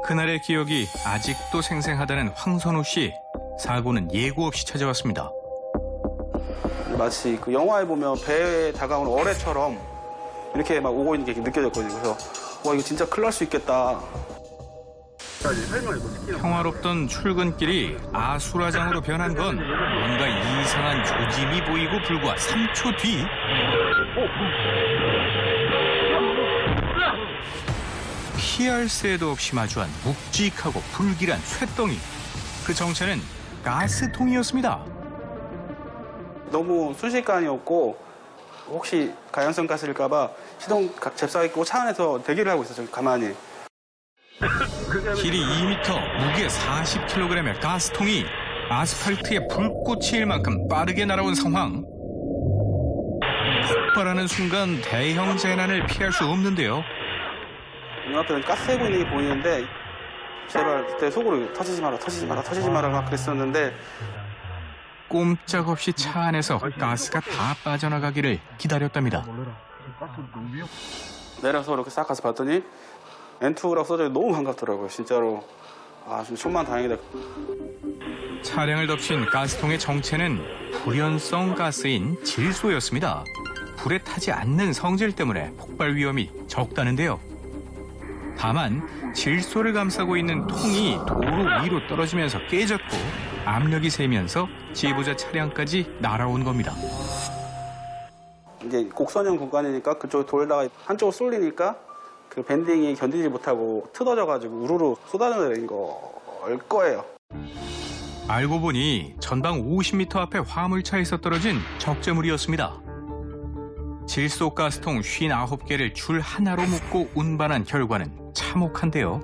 그날의 기억이 아직도 생생하다는 황선우 씨. 사고는 예고 없이 찾아왔습니다. 마치 그 영화에 보면 배에 다가오는 어뢰처럼 이렇게 막 오고 있는 게 느껴졌거든요. 그래서 와, 이거 진짜 큰일 날 수 있겠다. 평화롭던 출근길이 아수라장으로 변한 건 뭔가 이상한 조짐이 보이고 불과 3초 뒤 피할 새도 없이 마주한 묵직하고 불길한 쇳덩이. 그 정체는 가스통이었습니다. 너무 순식간이었고 혹시 가연성 가스일까 봐 시동 잽싸게 끄고 차 안에서 대기를 하고 있었어요. 가만히. 길이 2m, 무게 40kg의 가스통이 아스팔트에 불꽃이 일 만큼 빠르게 날아온 상황. 폭발하는 순간 대형 재난을 피할 수 없는데요. 눈앞에 가스 새고 있는 게 보이는데 제발 그때 속으로 터지지 마라, 터지지 마라, 터지지 마라 막 그랬었는데 꼼짝없이 차 안에서 가스가 다 빠져나가기를 기다렸답니다. 내려서 이렇게 싹 가서 봤더니 N2라고 써져 있는 너무 반갑더라고요. 진짜로. 아, 진짜 천만 다행이다. 차량을 덮친 가스통의 정체는 불연성 가스인 질소였습니다. 불에 타지 않는 성질 때문에 폭발 위험이 적다는데요. 다만 질소를 감싸고 있는 통이 도로 위로 떨어지면서 깨졌고 압력이 세면서 제보자 차량까지 날아온 겁니다. 이제 곡선형 구간이니까 그쪽 돌다가 한쪽으로 쏠리니까 그 밴딩이 견디지 못하고 틀어져가지고 우르르 쏟아내린 걸 거예요. 알고 보니 전방 50m 앞에 화물차에서 떨어진 적재물이었습니다. 질소가스통 59개를 줄 하나로 묶고 운반한 결과는 참혹한데요.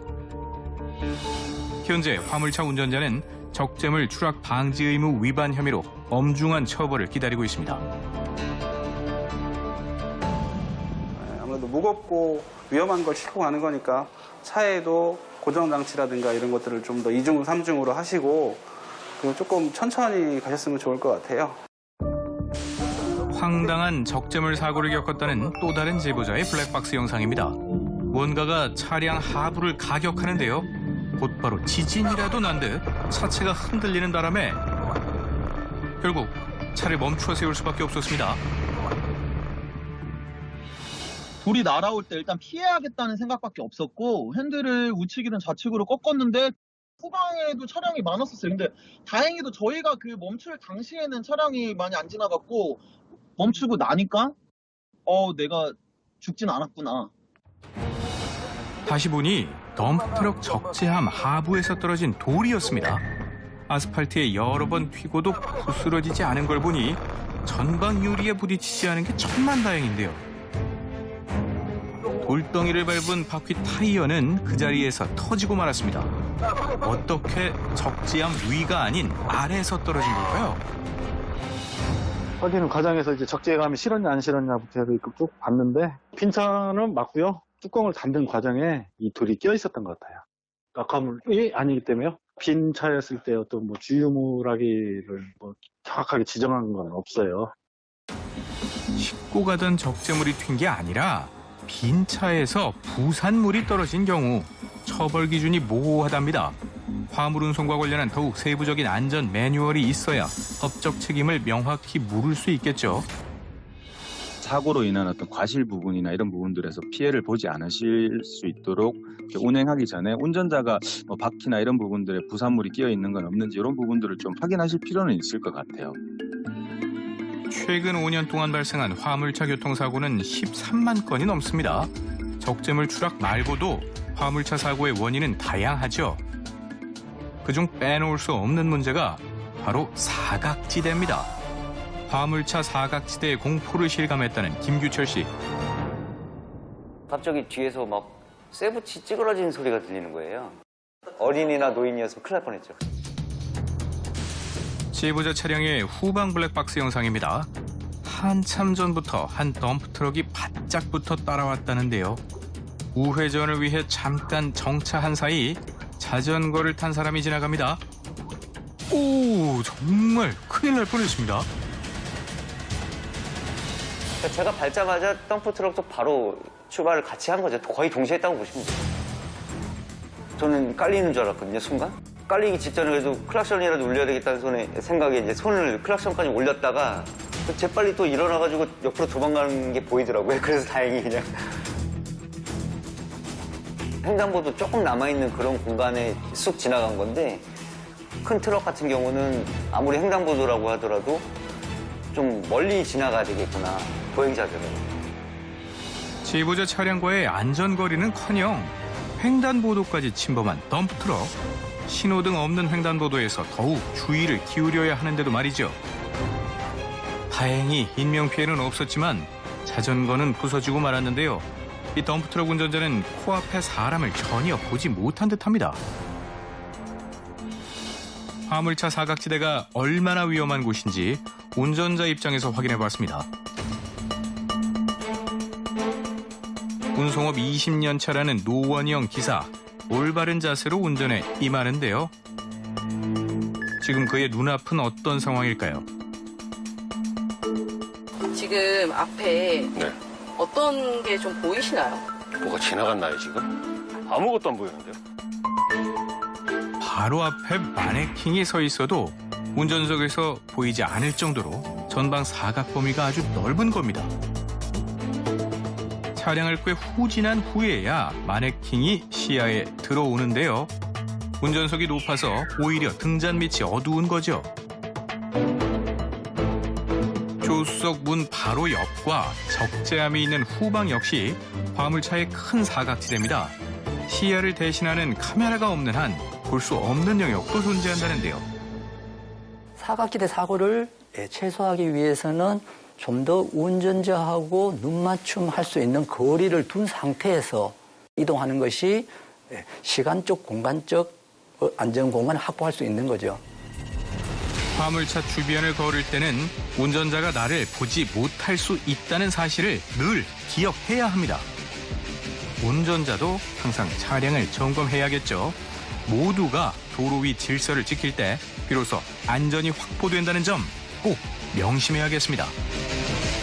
현재 화물차 운전자는 적재물 추락 방지 의무 위반 혐의로 엄중한 처벌을 기다리고 있습니다. 아무래도 무겁고 위험한 걸 싣고 가는 거니까 차에도 고정장치라든가 이런 것들을 좀 더 2중, 3중으로 하시고 그리고 조금 천천히 가셨으면 좋을 것 같아요. 황당한 적재물 사고를 겪었다는 또 다른 제보자의 블랙박스 영상입니다. 뭔가가 차량 하부를 가격하는데요. 곧바로 지진이라도 난 듯 차체가 흔들리는 바람에 결국 차를 멈추어 세울 수밖에 없었습니다. 불이 날아올 때 일단 피해야겠다는 생각밖에 없었고 핸들을 우측이든 좌측으로 꺾었는데 후방에도 차량이 많았었어요. 근데 다행히도 저희가 그 멈출 당시에는 차량이 많이 안 지나갔고 멈추고 나니까 내가 죽진 않았구나. 다시 보니 덤프트럭 적재함 하부에서 떨어진 돌이었습니다. 아스팔트에 여러 번 튀고도 부스러지지 않은 걸 보니 전방 유리에 부딪히지 않은 게 천만다행인데요. 돌덩이를 밟은 바퀴 타이어는 그 자리에서 터지고 말았습니다. 어떻게 적재함 위가 아닌 아래에서 떨어진 걸까요? 터지는 과정에서 이제 적재감이 실었냐 안 실었냐부터 해서 쭉 봤는데 빈차는 맞고요. 뚜껑을 닫는 과정에 이 돌이 끼어 있었던 것 같아요. 낙하물이 아니기 때문에요. 빈 차였을 때 어떤 주유물하기를 정확하게 지정한 건 없어요. 싣고 가던 적재물이 튄 게 아니라 빈 차에서 부산물이 떨어진 경우 처벌 기준이 모호하답니다. 화물 운송과 관련한 더욱 세부적인 안전 매뉴얼이 있어야 법적 책임을 명확히 물을 수 있겠죠. 사고로 인한 어떤 과실 부분이나 이런 부분들에서 피해를 보지 않으실 수 있도록 운행하기 전에 운전자가 바퀴나 이런 부분들에 부산물이 끼어 있는 건 없는지 이런 부분들을 좀 확인하실 필요는 있을 것 같아요. 최근 5년 동안 발생한 화물차 교통사고는 13만 건이 넘습니다. 적재물 추락 말고도 화물차 사고의 원인은 다양하죠. 그중 빼놓을 수 없는 문제가 바로 사각지대입니다. 화물차 사각지대에 공포를 실감했다는 김규철 씨. 갑자기 뒤에서 막 쇠붙이 찌그러지는 소리가 들리는 거예요. 어린이나 노인이었으면 큰일 날 뻔했죠. 제보자 차량의 후방 블랙박스 영상입니다. 한참 전부터 한 덤프트럭이 바짝부터 따라왔다는데요. 우회전을 위해 잠깐 정차한 사이 자전거를 탄 사람이 지나갑니다. 오, 정말 큰일 날 뻔했습니다. 제가 밟자마자 덤프트럭도 바로 출발을 같이 한 거죠. 거의 동시에 했다고 보시면 돼요. 저는 깔리는 줄 알았거든요, 순간. 깔리기 직전에 그래도 클락션이라도 울려야 되겠다는 생각에 이제 손을 클락션까지 올렸다가 재빨리 또 일어나가지고 옆으로 도망가는 게 보이더라고요. 그래서 다행히 그냥. 횡단보도 조금 남아있는 그런 공간에 쑥 지나간 건데 큰 트럭 같은 경우는 아무리 횡단보도라고 하더라도 좀 멀리 지나가야 되겠구나, 보행자들은. 제보자 차량과의 안전거리는커녕 횡단보도까지 침범한 덤프트럭. 신호등 없는 횡단보도에서 더욱 주의를 기울여야 하는데도 말이죠. 다행히 인명피해는 없었지만 자전거는 부서지고 말았는데요. 이 덤프트럭 운전자는 코앞에 사람을 전혀 보지 못한 듯합니다. 화물차 사각지대가 얼마나 위험한 곳인지 운전자 입장에서 확인해봤습니다. 운송업 20년 차라는 노원영 기사. 올바른 자세로 운전에 임하는데요. 지금 그의 눈앞은 어떤 상황일까요? 지금 앞에 네. 어떤 게 좀 보이시나요? 뭐가 지나갔나요, 지금? 아무것도 안 보이는데요? 바로 앞에 마네킹이 서 있어도 운전석에서 보이지 않을 정도로 전방 사각 범위가 아주 넓은 겁니다. 차량을 꽤 후진한 후에야 마네킹이 시야에 들어오는데요. 운전석이 높아서 오히려 등잔 밑이 어두운 거죠. 조수석 문 바로 옆과 적재함이 있는 후방 역시 화물차의 큰 사각지대입니다. 시야를 대신하는 카메라가 없는 한 볼 수 없는 영역도 존재한다는데요. 사각지대 사고를 최소화하기 위해서는 좀 더 운전자하고 눈맞춤할 수 있는 거리를 둔 상태에서 이동하는 것이 시간적, 공간적 안전공간을 확보할 수 있는 거죠. 화물차 주변을 걸을 때는 운전자가 나를 보지 못할 수 있다는 사실을 늘 기억해야 합니다. 운전자도 항상 차량을 점검해야겠죠. 모두가 도로 위 질서를 지킬 때 비로소 안전이 확보된다는 점 꼭 명심해야겠습니다.